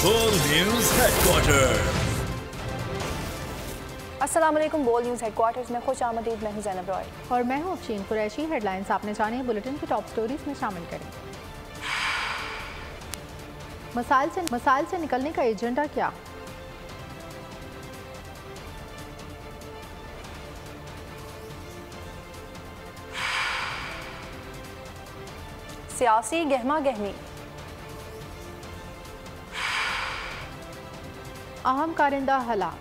बोल news headquarter. अस्सलाम वालेकुम। बोल न्यूज़ हेडक्वार्टर्स में खुश आमदीद। मैं हूं ज़ैनब रॉय और मैं हूं अफशीन कुरैशी। हेडलाइंस आपने जाने बुलेटिन की टॉप स्टोरीज में शामिल करें। मसाइल से निकलने का एजेंडा क्या? सियासी गहमा गहमी, अहम कारिंदा हलाक,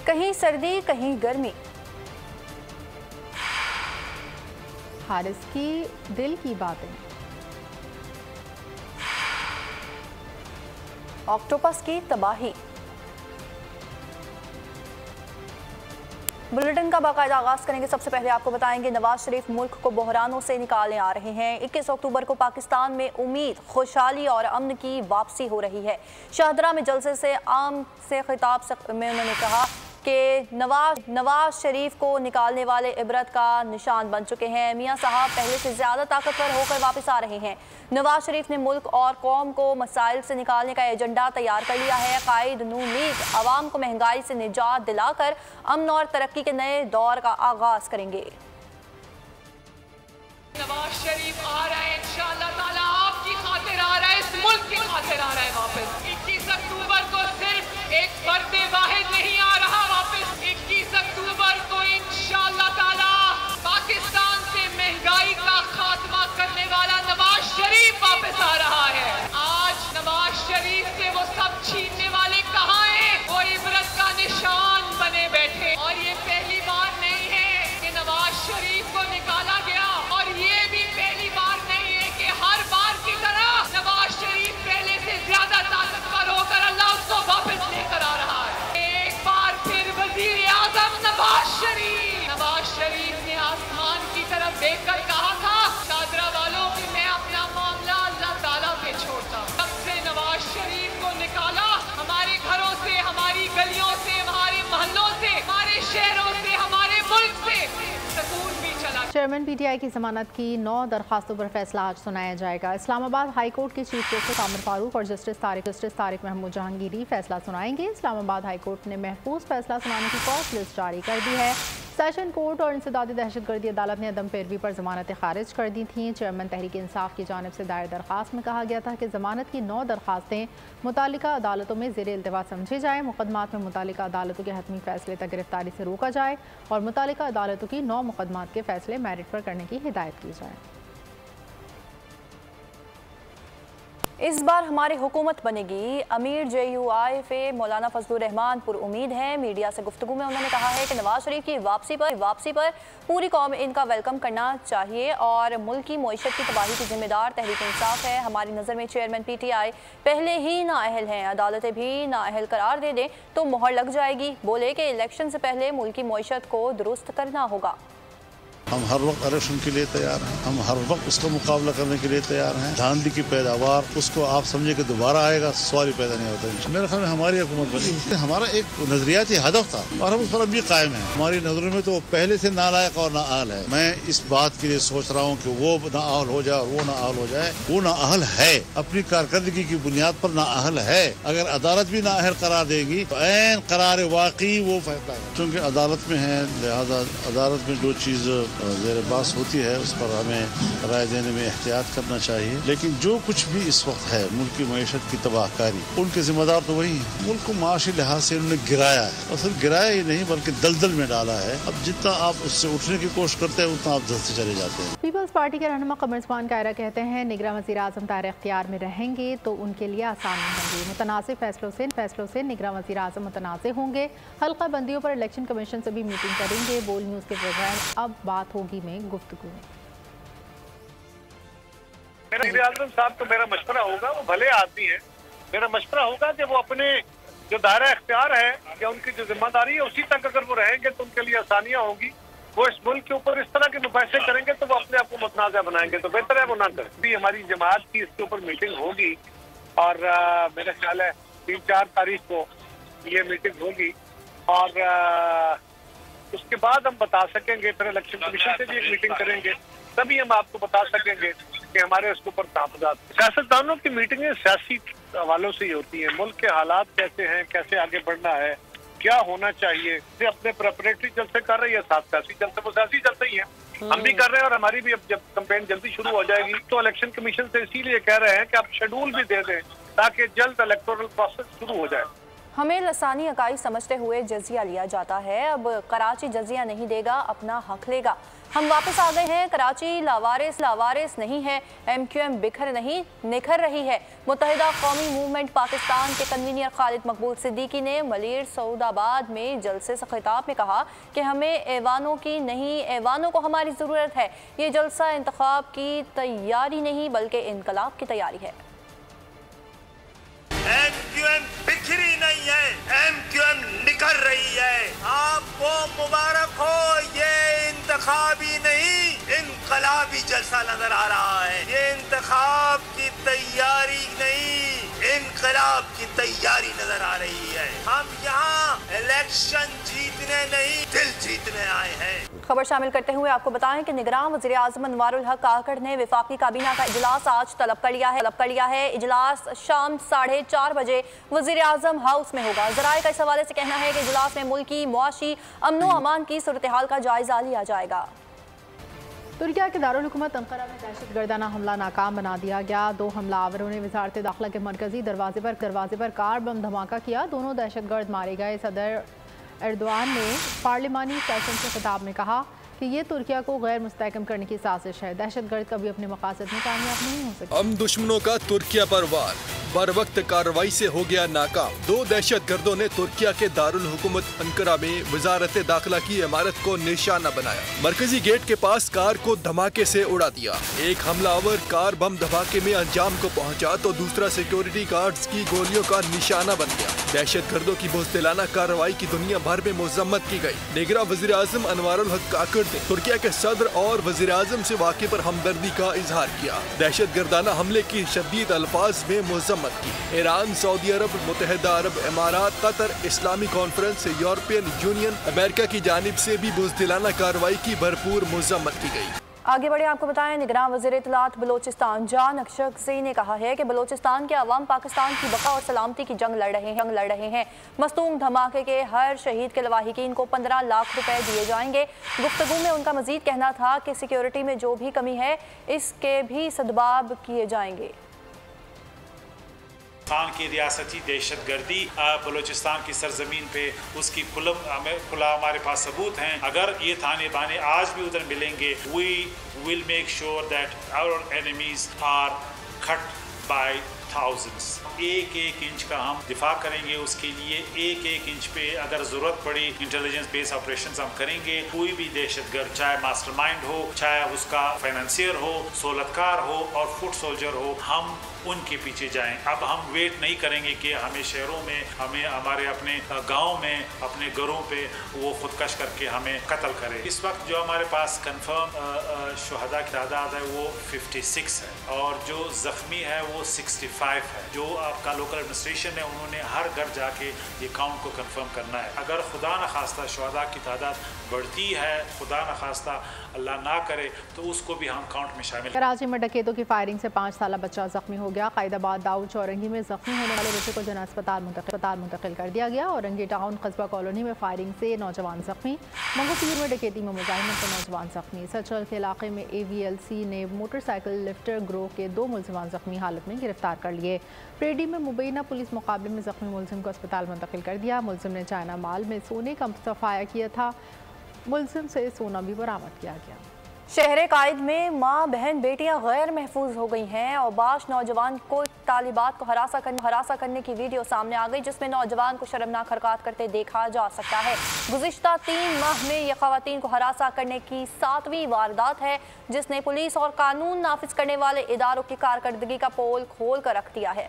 कहीं सर्दी कहीं गर्मी, हारिस की दिल की बातें, ऑक्टोपस की तबाही। बुलेटिन का बाकायदा आगाज करेंगे। सबसे पहले आपको बताएंगे नवाज शरीफ मुल्क को बहरानों से निकालने आ रहे हैं। 21 अक्टूबर को पाकिस्तान में उम्मीद, खुशहाली और अमन की वापसी हो रही है। शाहदरा में जलसे से आम से खिताब में उन्होंने कहा कि नवाज शरीफ को निकालने वाले इबरत का निशान बन चुके हैं। मियां साहब पहले से ज़्यादा ताकतवर होकर वापस आ रहे हैं। नवाज शरीफ ने मुल्क और कौम को मसाइल से निकालने का एजेंडा तैयार कर लिया है। कायद नून लीग आवाम को महंगाई से निजात दिलाकर अमन और तरक्की के नए दौर का आगाज करेंगे। नवाज शरीफ आ रहा है, इंशाअल्लाह ताला आपकी खातिर आ रहा है, इस मुल्क की खातिर आ रहा है वापस। 21 अक्टूबर को सिर्फ एक फर्द वाहिद नहीं आ रहा वापस। 21 अक्टूबर को इंशाअल्लाह ताला पाकिस्तान से महंगाई का खात्मा करने वाला नवाज शरीफ वापस आ रहा है। आज नवाज शरीफ से वो सब छीनने वाले कहाँ हैं? वो इबरत का निशान बने बैठे। और ये पहली बार नहीं है कि नवाज शरीफ को निकाला गया, और ये भी पहली बार नहीं है कि हर बार की तरह नवाज शरीफ पहले से ज्यादा ताकतवर होकर अल्लाह उसको वापस लेकर आ रहा है। एक बार फिर वजीर आजम नवाज शरीफ ने आसमान की तरफ देखकर कहा था शाहदरा वालों कि मैं अपना मामला अल्लाह ताला पे छोड़ता हूं। तब से नवाज शरीफ को निकाला, हमारे घरों से, हमारी गलियों से, हमारे मोहल्लों से, हमारे शहरों से, हमारे मुल्क से सुकून भी चला। चेयरमैन पीटीआई की जमानत की 9 दरखास्तों पर फैसला आज सुनाया जाएगा। इस्लामाबाद हाई कोर्ट के चीफ जस्टिस आमिर फारूक और जस्टिस तारिक महमूद जहांगीरी फैसला सुनाएंगे। इस्लामाबाद हाई कोर्ट ने महफूज फैसला सुनाने की कॉस्ट लिस्ट जारी कर दी है। सेशन कोर्ट और इंसदादी दहशतगर्दी अदालत ने अदम पैरवी पर जमानतें खारिज कर दी थीं। चेयरमैन तहरीक इंसाफ की जानिब से दायर दरखास्त में कहा गया था कि जमानत की 9 दरखास्तें मुतालिका अदालतों में ज़ेर इल्तिवा समझी जाए, मुकदमात में मुतालिका अदालतों के हतमी फैसले तक गिरफ्तारी से रोका जाए और मुतालिका अदालतों की 9 मुकदमात के फैसले मेरिट पर करने की हिदायत की जाए। इस बार हमारी हुकूमत बनेगी। अमीर JUIF मौलाना फजलुर रहमान पुर उम्मीद है। मीडिया से गुफ्तगू में उन्होंने कहा है कि नवाज शरीफ की वापसी पर पूरी कौम इनका वेलकम करना चाहिए और मुल्क की मईशत की तबाही की जिम्मेदार तहरीक इंसाफ है। हमारी नज़र में चेयरमैन PTI पहले ही नाअहल हैं, अदालतें भी नाअहल करार दे दें तो मोहर लग जाएगी। बोले कि इलेक्शन से पहले मुल्क की मईशत को दुरुस्त करना होगा। हम हर वक्त इलेक्शन के लिए तैयार हैं, हम हर वक्त उसका मुकाबला करने के लिए तैयार हैं। धांधली की पैदावार उसको आप समझे कि दोबारा आएगा, सवाल ही पैदा नहीं होता। मेरे ख्याल में हमारी हुकूमत बनी, हमारा एक नजरियाती हदफ था और हम उस पर अभी कायम है। हमारी नजरों में तो पहले से नालायक और नाअहल है। मैं इस बात के लिए सोच रहा हूँ कि वो नाअहल हो जाए और वो नाअहल हो जाए। वो नाअहल है, अपनी कारकर्दगी की बुनियाद पर नाअहल है। अगर अदालत भी नाअहल करार देगी तो ऐन करार वाकई वो फैसला है, क्योंकि अदालत में है, लिहाजा अदालत में जो चीज ज़ेर बास होती है उस पर हमें राय देने में एहतियात करना चाहिए। लेकिन जो कुछ भी इस वक्त है मुल्क की मईशत की तबाहकारी, उनके जिम्मेदार तो वही है। मुल्क को माशी लिहाज से उन्होंने गिराया है, और सिर्फ गिराया ही नहीं बल्कि दलदल में डाला है। अब जितना आप उससे उठने की कोशिश करते हैं उतना आप जल्द से चले जाते हैं। पीपल्स पार्टी के रहनुमा कमर उस्मान कायरा कहते हैं निगरान वज़ीर आज़म दायरे इख्तियार में रहेंगे तो उनके लिए आसान होंगे। मुतनासिब फैसलों से निगरान वज़ीर आज़म मुतनाज़ होंगे। हल्का बंदियों पर इलेक्शन कमीशन से भी मीटिंग करेंगे। बोल न्यूज़ के प्रोग्राम अब बात होगी में गुफ्तगू। मेरा आज़म साहब तो मेरा मशवरा होगा, वो भले आदमी है, मेरा मशवरा होगा कि वो अपने जो दायरा इख्तियार है या उनकी जो जिम्मेदारी है उसी तक अगर वो रहेंगे तो उनके लिए आसानियां होगी। वो इस मुल्क के ऊपर इस तरह के मुफासले करेंगे तो वो अपने आप को मुतनाज़ा बनाएंगे, तो बेहतर है वो ना करें। भी हमारी जमात की इसके ऊपर मीटिंग होगी और मेरा ख्याल है 3-4 तारीख को ये मीटिंग होगी और उसके बाद हम बता सकेंगे। फिर इलेक्शन कमीशन से भी एक मीटिंग करेंगे, तभी हम आपको बता सकेंगे कि हमारे उसके ऊपर तहफ़्फ़ुज़ात। सियासतदानों की मीटिंगें सियासी हवालों से ही होती हैं, मुल्क के हालात कैसे हैं, कैसे आगे बढ़ना है, क्या होना चाहिए। ये अपने प्रेपरेटरी जलसे कर रही है, साथ सियासी जलसे, वो सियासी जलसे ही है, हम भी कर रहे हैं। और हमारी भी अब जब कैंपेन जल्दी शुरू हो जाएगी तो इलेक्शन कमीशन से इसीलिए कह रहे हैं कि आप शेड्यूल भी दे दें ताकि जल्द इलेक्टोरल प्रोसेस शुरू हो जाए। हमें लसानी अकाई समझते हुए जजिया लिया जाता है, अब कराची जजिया नहीं देगा, अपना हक लेगा। हम वापस आ गए हैं, कराची लावारिस नहीं है, MQM बिखर नहीं निखर रही है। मुत्तहिदा कौमी मूवमेंट पाकिस्तान के कन्वीनर खालिद मकबूल सिद्दीकी ने मलिर सऊदाबाद में जलसे से खिताब में कहा कि हमें ऐवानों की नहीं, ऐवानों को हमारी ज़रूरत है। ये जलसा इंतखाब की तैयारी नहीं बल्कि इनकलाब की तैयारी है। MQM बिखरी नहीं है, MQM निकल रही है। आपको मुबारक हो, ये इंतखाबी नहीं इनकलाबी जलसा नजर आ रहा है। ये इंतखाब की तैयारी नहीं, इनकलाब की तैयारी नजर आ रही है। हम यहाँ इलेक्शन जीतने नहीं, दिल जीतने आए हैं। खबर शामिल करते हुए आपको बताएं कि निगरान वज़ीर आज़म अनवारुल हक काकड़ ने वफाकी काबीना का इजलास आज तलब कर लिया है। इजलास शाम 4:30 बजे वज़ीर आज़म हाउस में होगा। ज़राए का इस हवाले से कहना है कि इजलास में मुल्की मुआशी अमनो अमान की सूरत हाल का जायजा लिया जाएगा। तुर्किया के दारुल हुकूमत अंकारा में दहशतगर्दाना हमला नाकाम बना दिया गया। 2 हमलावरों ने वजारत दाखिला के मरकजी दरवाजे पर कार बम धमाका किया। दोनों दहशतगर्द मारे गए। सदर एर्दोआन ने पार्लिमानी सेशन से खिताब में कहा कि ये तुर्किया को गैर मुस्तहकम करने की साजिश है। दहशतगर्द कभी अपने मकासद में कामयाब नहीं हो सकते। हम दुश्मनों का तुर्किया पर वार बर वक्त कार्रवाई से हो गया नाकाम। 2 दहशतगर्दों ने तुर्किया के दारुल हुकूमत अंकारा में वजारत दाखिला की इमारत को निशाना बनाया। मरकजी गेट के पास कार को धमाके से उड़ा दिया। एक हमलावर कार बम धमाके में अंजाम को पहुंचा तो दूसरा सिक्योरिटी गार्ड्स की गोलियों का निशाना बन गया। दहशतगर्दों की बुज़दिलाना कार्रवाई की दुनिया भर में मजम्मत की गई। निगरां वज़ीर आज़म अनवारुल हक काकड़ ने तुर्किया के सदर और वज़ीर आज़म से वाक़े पर हमदर्दी का इजहार किया। दहशतगर्दाना हमले की शदीद अल्फाज में मजम्मत की। ईरान, सऊदी अरब, मुत्तहिदा अरब इमारात, कतर, इस्लामी कॉन्फ्रेंस, यूरोपियन यूनियन, अमेरिका की जानिब से भी बुज़दिलाना कार्रवाई की भरपूर मजम्मत की गई। आगे बढ़े आपको बताएं, निगरान वज़ीर इत्तलात बलोचिस्तान जान अशरकज़ई ने कहा है कि बलोचिस्तान के अवाम पाकिस्तान की बका और सलामती की जंग लड़ रहे हैं। मस्तूंग धमाके के हर शहीद के लवाहिकीन को 15 लाख रुपए दिए जाएंगे। गुफ्तगू में उनका मजीद कहना था कि सिक्योरिटी में जो भी कमी है इसके भी सदबाब किए जाएंगे। खान की रियासती दहशतगर्दी बलूचिस्तान की सरजमीन पे उसकी खुला हमारे पास सबूत हैं। अगर ये थाने बाने आज भी उधर मिलेंगे, we will make sure that our enemies are cut by thousands. एक इंच का हम दिफा करेंगे। उसके लिए एक इंच पे अगर जरूरत पड़ी इंटेलिजेंस बेस ऑपरेशंस हम करेंगे। कोई भी दहशतगर्द, चाहे मास्टरमाइंड हो, चाहे उसका फाइनेंसियर हो, सोलतकार हो और फुट सोल्जर हो, हम उनके पीछे जाएं। अब हम वेट नहीं करेंगे कि हमें शहरों में, हमें हमारे अपने गांव में, अपने घरों पे वो खुदकश करके हमें कत्ल करें। इस वक्त जो हमारे पास कंफर्म शुहदा की तादाद है वो 56 है और जो जख्मी है वो 65 है। जो आपका लोकल एडमिनिस्ट्रेशन है उन्होंने हर घर जाके ये काउंट को कंफर्म करना है। अगर खुदा न खास्ता शुहदा की तादाद बढ़ती है, खुदा न खास्ता अल्लाह ना करे, तो उसको भी हम काउंट में शामिल। कराची में डकैतों की फायरिंग से 5 साला बच्चा जख्मी हो गया। कायदाबाद दाऊद चौरंगी में जख्मी होने वाले बच्चे को जना अस्पताल मुंतकिल कर दिया गया। औरंगी टाउन कस्बा कॉलोनी में फायरिंग से नौजवान जख्मी। मंगोपीर में डकैती में मुजाहिमत से नौजवान जख्मी। सचल के इलाके में AVLC ने मोटरसाइकिल लिफ्टर ग्रोह के 2 मुलजिमान जख्मी हालत में गिरफ्तार कर लिए। प्रेडी में मुबैना पुलिस मुकाबले में जख्मी मुलजिम को अस्पताल मुंतकिल कर दिया। मुलजिम ने चाइना माल में सोने का सफाया किया था। मुलजिम से सोना भी बरामद किया गया। शहर कायद में माँ बहन बेटियां गैर महफूज हो गई हैं और बाश नौजवान को तालिबात को हरासा करने की वीडियो सामने आ गई, जिसमें नौजवान को शर्मनाक हरकत करते देखा जा सकता है। गुज़िश्ता 3 माह में यह खवातीन को हरासा करने की 7वीं वारदात है, जिसने पुलिस और कानून नाफिज करने वाले इदारों की कारकर्दगी का पोल खोल कर रख दिया है।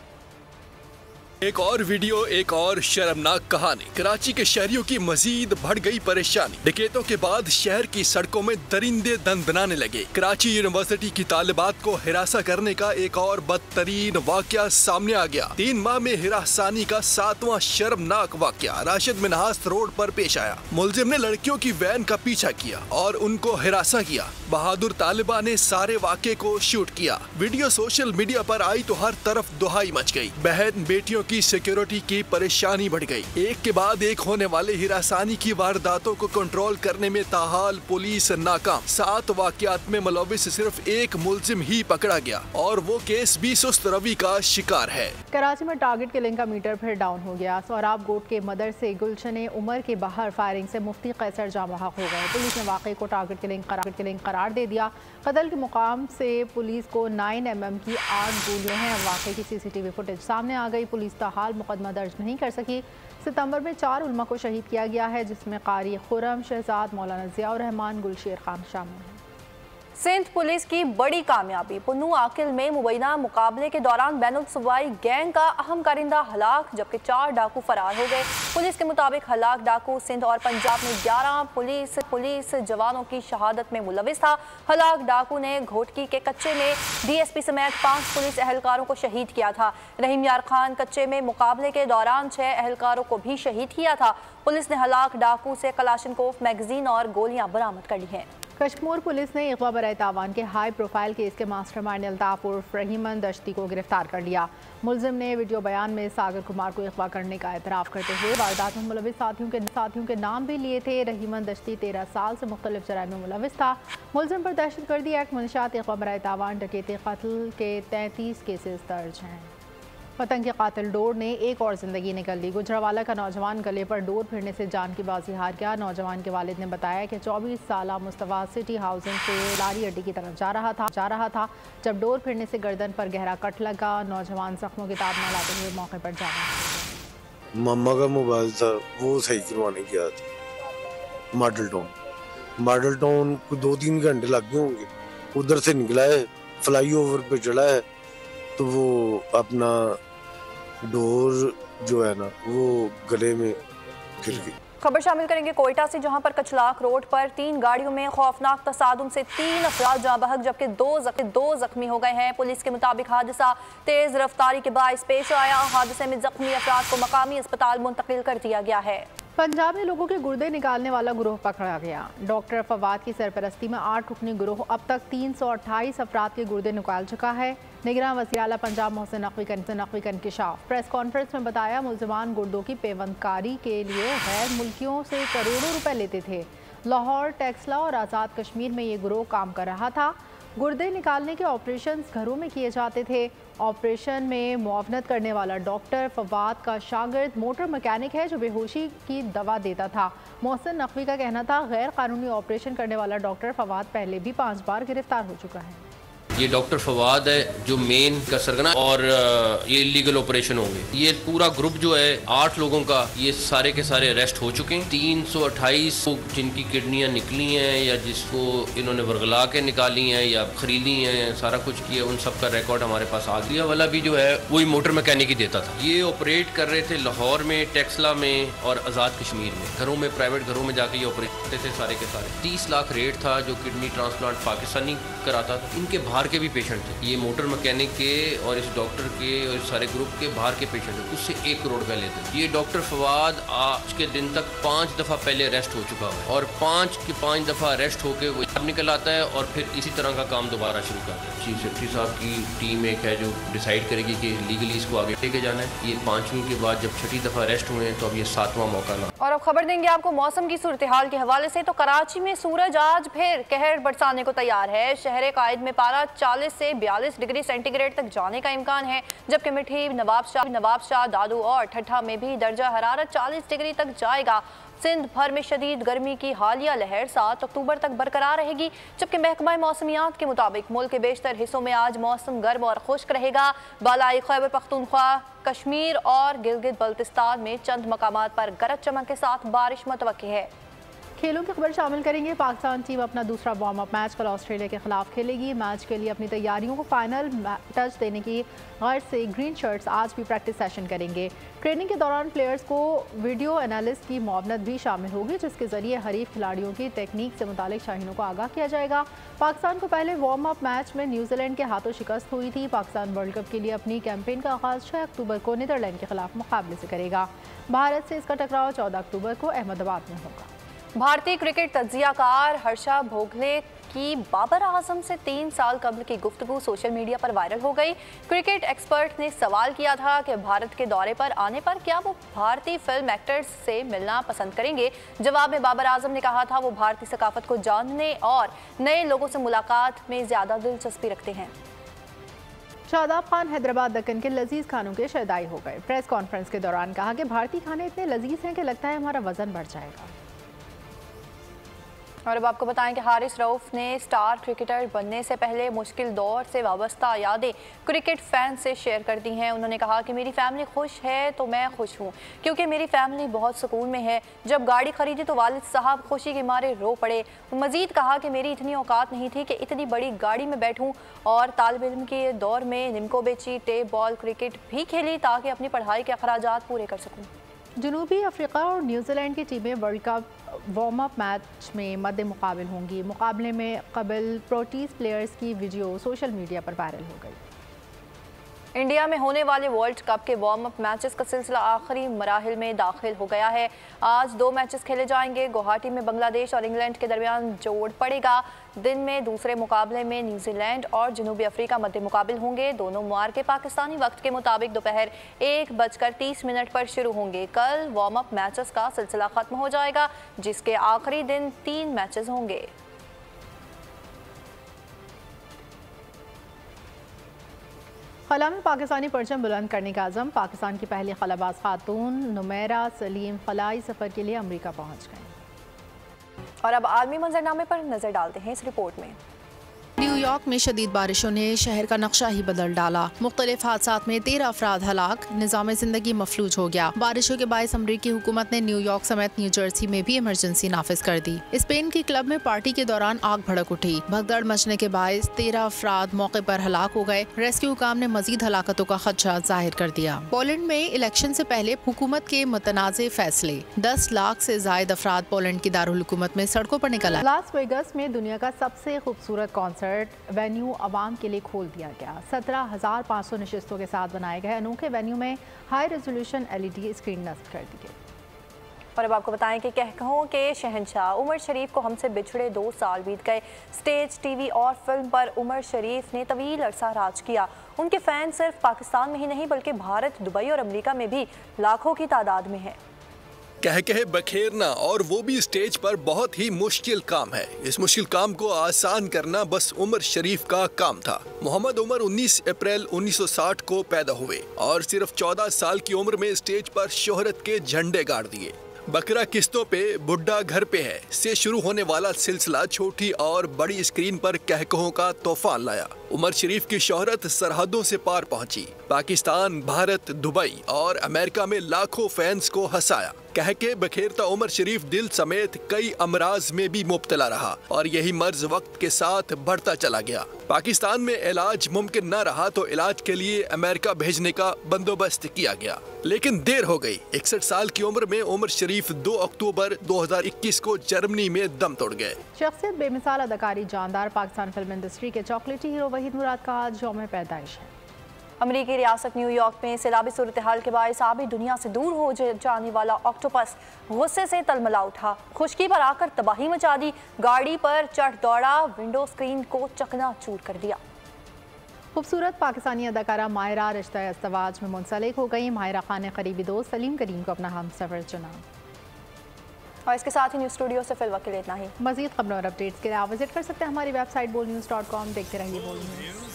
एक और वीडियो, एक और शर्मनाक कहानी। कराची के शहरियों की मजीद बढ़ गई परेशानी। डकैतों के बाद शहर की सड़कों में दरिंदे दनदनाने लगे। कराची यूनिवर्सिटी की तालिबात को हिरासा करने का एक और बदतरीन वाकया सामने आ गया। 3 माह में हिरासानी का 7वां शर्मनाक वाकया राशिद मिन्हास रोड पर पेश आया। मुलजिम ने लड़कियों की वैन का पीछा किया और उनको हिरासा किया। बहादुर तालिबा ने सारे वाकये को शूट किया। वीडियो सोशल मीडिया पर आई तो हर तरफ दुहाई मच गई। बहन बेटियों की सिक्योरिटी की परेशानी बढ़ गई। एक के बाद एक होने वाले हिरासानी की वारदातों को कंट्रोल करने में ताहाल पुलिस नाकाम। 7 वाकयात में मुलविस सिर्फ एक मुलजिम ही पकड़ा गया और वो केस भी सुस्त रवि का शिकार है। कराची में टारगेट किलिंग का मीटर फिर डाउन हो गया। सोहराब गोट के मदर से गुलशन उमर के बाहर फायरिंग से मुफ्ती कैसर जाम बहक हो गए। पुलिस ने वाकये को टारगेट किलिंग करार दे दिया। कत्ल के मुकाम से पुलिस को 9 mm की 8 गोलियां हैं। वाकये की CCTV फुटेज सामने आ गई। पुलिस हाल मुकदमा दर्ज नहीं कर सकी। सितंबर में 4 उलमा को शहीद किया गया है, जिसमें कारी खुरम शहजाद, मौलाना ज़ियाउर रहमान, गुलशेर खान शामिल हैं। सिंध पुलिस की बड़ी कामयाबी। पुन्नू आकिल में मुबैना मुकाबले के दौरान बैनुल सूबाई गैंग का अहम कारिंदा हलाक, जबकि 4 डाकू फरार हो गए। पुलिस के मुताबिक हलाक डाकू सिंध और पंजाब में 11 पुलिस जवानों की शहादत में मुलविस था। हलाक डाकू ने घोटकी के कच्चे में DSP समेत 5 पुलिस एहलकारों को शहीद किया था। रहीम यार खान कच्चे में मुकाबले के दौरान 6 एहलकारों को भी शहीद किया था। पुलिस ने हलाक डाकू से कलाशनकोफ मैगजीन और गोलियां बरामद कर ली हैं। कश्मीर पुलिस ने अगवा बराए तावान के हाई प्रोफाइल केस के मास्टरमाइंड अल्ताफ उर्फ रहीमन दश्ती को गिरफ्तार कर लिया। मुलजिम ने वीडियो बयान में सागर कुमार को अगवा करने का एतराफ़ करते हुए वारदात में मुलविस साथियों के नाम भी लिए थे। रहीमन दश्ती 13 साल से मुख्तलिफ जराइम में मुलविस था। मुलजिम पर दहशतगर्दी एक्ट, मंशात, अगवा बराए तावान, डकैती, कत्ल के 33 केसेस दर्ज हैं। वतन के कातिल डोर ने एक और ज़िंदगी निकल ली। गुजरावाला का नौजवान गले पर डोर फिरने से जान की बाजी हार गया। नौजवान के वालिद ने बताया कि 24 साला मुस्तफ़ा सिटी हाउसिंग से लारी अड्डी की तरफ जा रहा था जब डोर फिरने से गर्दन पर गहरा कट लगा। नौजवान जख्मों की ताब न लाते हुए मौके पर जा रहा था। मामा का मोबाइल था, वो सही करवाने गया था मॉडल टाउन को 2-3 घंटे लग गए होंगे। उधर से निकला है, फ्लाई ओवर पे चढ़ा है तो वो अपना डोर जो है ना वो गले में गिर गई। खबर शामिल करेंगे कोयटा से, जहां पर कचलाक रोड पर 3 गाड़ियों में खौफनाक तसादुम से 3 अफराद जाँ बहक जबकि 2 जख्मी हो गए हैं। पुलिस के मुताबिक हादसा तेज रफ्तारी के बाइस पेश आया। हादसे में जख्मी अफराद को मकामी अस्पताल मुंतकिल कर दिया गया है। पंजाब में लोगों के गुर्दे निकालने वाला गिरोह पकड़ा गया। डॉक्टर फवाद की सरपरस्ती में 8 रुकनी गिरोह अब तक 328 अफराद के गुर्दे निकाल चुका है। निगरान वज़ीर आला पंजाब मोहसिन नकवी का इंकशाफ। प्रेस कॉन्फ्रेंस में बताया, मुलजमान गुर्दों की पेवंदकारी के लिए गैर मुल्कियों से करोड़ों रुपए लेते थे। लाहौर, टेक्सला और आज़ाद कश्मीर में ये गिरोह काम कर रहा था। गुर्दे निकालने के ऑपरेशन घरों में किए जाते थे। ऑपरेशन में मुआवनत करने वाला डॉक्टर फवाद का शागिर्द मोटर मैकेनिक है जो बेहोशी की दवा देता था। मोहसिन नकवी का कहना था, गैर कानूनी ऑपरेशन करने वाला डॉक्टर फवाद पहले भी 5 बार गिरफ्तार हो चुका है। ये डॉक्टर फवाद है जो मेन का सरगना और ये इलीगल ऑपरेशन होंगे। ये पूरा ग्रुप जो है 8 लोगों का, ये सारे के सारे अरेस्ट हो चुके हैं। 328 जिनकी किडनियां निकली हैं या जिसको इन्होंने वर्गला के निकाली हैं या खरीदी हैं, सारा कुछ किया, उन सब का रिकॉर्ड हमारे पास आ गया। वाला भी जो है वही मोटर मैकेनिक ही देता था। ये ऑपरेट कर रहे थे लाहौर में, टेक्सला में और आज़ाद कश्मीर में। घरों में, प्राइवेट घरों में जाके ये ऑपरेट करते थे सारे के सारे। 30 लाख रेट था जो किडनी ट्रांसप्लांट पाकिस्तानी कराता था। इनके बाहर के भी पेशेंट थे। ये मोटर मैकेनिक के और इस डॉक्टर के और इस सारे ग्रुप के बाहर के पेशेंट हैं, उससे 1 करोड़ रुपए लेते। ये डॉक्टर फवाद आज के दिन तक 5 दफ़ा पहले अरेस्ट हो चुका है और 5 दफ़ा अरेस्ट होकर वो अब निकल आता है और फिर इसी तरह का काम दोबारा शुरू करता है। चीफ सेक्रेटरी साहब की टीम एक है जो डिसाइड करेगी कि लीगली इसको आगे लेके जाना है। ये 5वीं के बाद जब 6ठी दफ़ा अरेस्ट हुए हैं तो अब ये 7वां मौका ना। और अब खबर देंगे आपको मौसम की सूरत हाल के हवाले से। तो कराची में सूरज आज फिर कहर बरसाने को तैयार है। शहर कायद में पारा 40 से 42 डिग्री सेंटीग्रेड तक जाने का इम्कान है, जबकि मिठी, नवाबशाह, दादू और ठट्ठा में भी दर्जा हरारत 40 डिग्री तक जाएगा। सिंध भर में शदीद गर्मी की हालिया लहर 7 अक्टूबर तक बरकरार रहेगी, जबकि महकमा मौसमियात के मुताबिक मुल्क के बेशतर हिस्सों में आज मौसम गर्म और खुश्क रहेगा। बालाई खैबर पख्तूनख्वा, कश्मीर और गिलगित बल्तिस्तान में चंद मकामात पर गरज चमक के साथ बारिश मुतवक्की है। खेलों की खबर शामिल करेंगे। पाकिस्तान टीम अपना दूसरा वार्म अप मैच कल ऑस्ट्रेलिया के खिलाफ खेलेगी। मैच के लिए अपनी तैयारियों को फाइनल टच देने की गर्ज से ग्रीन शर्ट्स आज भी प्रैक्टिस सेशन करेंगे। ट्रेनिंग के दौरान प्लेयर्स को वीडियो एनालिस्ट की मुआवनत भी शामिल होगी, जिसके जरिए हरीफ खिलाड़ियों की टेक्निक से मुतालिक शाहीनों को आगाह किया जाएगा। पाकिस्तान को पहले वार्म अप मैच में न्यूजीलैंड के हाथों शिकस्त हुई थी। पाकिस्तान वर्ल्ड कप के लिए अपनी कैंपेन का आगाज 6 अक्टूबर को नीदरलैंड के खिलाफ मुकाबले से करेगा। भारत से इसका टकराव 14 अक्टूबर को अहमदाबाद में होगा। भारतीय क्रिकेट तज्जियाकार हर्षा भोगले की बाबर आजम से 3 साल कबल की गुफ्तगू सोशल मीडिया पर वायरल हो गई। क्रिकेट एक्सपर्ट ने सवाल किया था कि भारत के दौरे पर आने पर क्या वो भारतीय फिल्म एक्टर्स से मिलना पसंद करेंगे। जवाब में बाबर आजम ने कहा था वो भारतीय सकाफत को जानने और नए लोगों से मुलाकात में ज़्यादा दिलचस्पी रखते हैं। शादाब खान हैदराबाद दक्कन के लजीज खानों के शहदाई हो गए। प्रेस कॉन्फ्रेंस के दौरान कहा कि भारतीय खाने इतने लजीज हैं कि लगता है हमारा वजन बढ़ जाएगा। और अब आपको बताएं कि हारिस रऊफ ने स्टार क्रिकेटर बनने से पहले मुश्किल दौर से वाबस्ता यादें क्रिकेट फैंस से शेयर कर दी हैं। उन्होंने कहा कि मेरी फैमिली खुश है तो मैं खुश हूँ, क्योंकि मेरी फैमिली बहुत सुकून में है। जब गाड़ी खरीदी तो वालिद साहब खुशी के मारे रो पड़े। मजीद कहा कि मेरी इतनी औकात नहीं थी कि इतनी बड़ी गाड़ी में बैठूँ, और तालिब इल्म के दौर में निम्को बेची, टेप बॉल क्रिकेट भी खेली ताकि अपनी पढ़ाई के अखराजात पूरे कर सकूँ। जनूबी अफ्रीका और न्यूजीलैंड की टीमें world cup warm up match में मद्दे मुकाबिल होंगी। मुकाबले में कबल प्रोटीज प्लेयर्स की वीडियो सोशल मीडिया पर वायरल हो गई। इंडिया में होने वाले वर्ल्ड कप के वार्म अप मैचेस का सिलसिला आखिरी मराहिल में दाखिल हो गया है। आज 2 मैचेस खेले जाएंगे। गुवाहाटी में बांग्लादेश और इंग्लैंड के दरमियान जोड़ पड़ेगा। दिन में दूसरे मुकाबले में न्यूजीलैंड और जनूबी अफ्रीका मद्दे मुकाबिल होंगे। दोनों मार्के पाकिस्तानी वक्त के मुताबिक दोपहर 1:30 पर शुरू होंगे। कल वार्म अप मैचेस का सिलसिला खत्म हो जाएगा, जिसके आखिरी दिन 3 मैचेस होंगे। खला में पाकिस्तानी परचम बुलंद करने का अज़म। पाकिस्तान की पहली खलाबाज खातून नुमैरा सलीम खलाई सफ़र के लिए अमेरिका पहुंच गए। और अब आलमी मंजरनामे पर नजर डालते हैं इस रिपोर्ट में। न्यूयॉर्क में शदीद बारिशों ने शहर का नक्शा ही बदल डाला। मुख्तलिफ हादसात में 13 अफराद हलाक, निज़ाम जिंदगी मफलूज हो गया। बारिशों के बायस अमरीकी हुकूमत ने न्यूयॉर्क समेत न्यू जर्सी में भी इमरजेंसी नाफिज कर दी। स्पेन की क्लब में पार्टी के दौरान आग भड़क उठी। भगदड़ मचने के बायस 13 अफराद मौके पर हलाक हो गए। रेस्क्यू हुकाम ने मजीद हलाकतों का खदशा जाहिर कर दिया। पोलैंड में इलेक्शन से पहले हुकूमत के मुतनाज़े फैसले। 10 लाख से जायद अफराद पोलैंड की दारुल हुकूमत में सड़कों पर निकल आए। लास वेगस में दुनिया का सबसे खूबसूरत कॉन्सर्ट वेन्यू अवाम के लिए खोल दिया गया। 17,500 नशिस्तों के साथ बनाए गए अनोखे वेन्यू में हाई रेजोल्यूशन LED स्क्रीन नस्ब कर दी गई। और अब आपको बताएं कि कहकहों के शहंशाह उमर शरीफ को हमसे बिछड़े 2 साल बीत गए। स्टेज, टीवी और फिल्म पर उमर शरीफ ने तवील अरसा राज किया। उनके फैन सिर्फ पाकिस्तान में ही नहीं बल्कि भारत, दुबई और अमेरिका में भी लाखों की तादाद में है। कह बखेरना और वो भी स्टेज पर बहुत ही मुश्किल काम है। इस मुश्किल काम को आसान करना बस उमर शरीफ का काम था। मोहम्मद उमर 19 अप्रैल 1960 को पैदा हुए और सिर्फ 14 साल की उम्र में स्टेज पर शोहरत के झंडे गाड़ दिए। बकरा किस्तों पे बुढ़ा घर पे है से शुरू होने वाला सिलसिला छोटी और बड़ी स्क्रीन पर कहकहों का तूफान लाया। उमर शरीफ की शोहरत सरहदों से पार पहुंची। पाकिस्तान, भारत, दुबई और अमेरिका में लाखों फैंस को हंसाया। कह के बखेरता उमर शरीफ दिल समेत कई अमराज में भी मुब्तला रहा और यही मर्ज वक्त के साथ बढ़ता चला गया। पाकिस्तान में इलाज मुमकिन न रहा तो इलाज के लिए अमेरिका भेजने का बंदोबस्त किया गया, लेकिन देर हो गई। 61 साल की उम्र में उमर शरीफ 2 अक्टूबर 2021 को जर्मनी में दम तोड़ गए। शख्सियत, बेमिसाल अदाकारी, जानदार पाकिस्तान फिल्म इंडस्ट्री के चॉकलेटी हीरो वहीद मुराद का आज यौम पैदाइश है। अमरीकी रियासत न्यूयॉर्क में सैलाबी सूरत हाल के बायस आबी दुनिया से दूर हो जाने वाला ऑक्टोपस गुस्से से तलमला उठा। खुशकी पर आकर तबाही मचा दी। गाड़ी पर चढ़ दौड़ा, विंडो स्क्रीन को चकनाचूर कर दिया। खूबसूरत पाकिस्तानी अदाकारा माहिरा रिश्ता अज़दवाज में मुंसलिक हो गई। माहिरा खान ने करीबी दोस्त सलीम करीम को अपना हमसफर चुना। और इसके साथ ही न्यूज़ स्टूडियो से फिलहाल के लिए इतना ही। मज़ीद खबरों और अपडेट्स के लिए आप विजिट कर सकते हैं हमारी वेबसाइट bolnews.com। देखते रहिए बोल न्यूज़।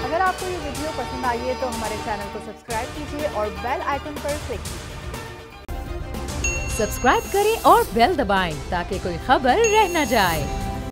अगर आपको ये वीडियो पसंद आई है तो हमारे चैनल को सब्सक्राइब कीजिए और बेल आइकन पर क्लिक कीजिए। सब्सक्राइब करें और बेल दबाएं ताकि कोई खबर रह न जाए।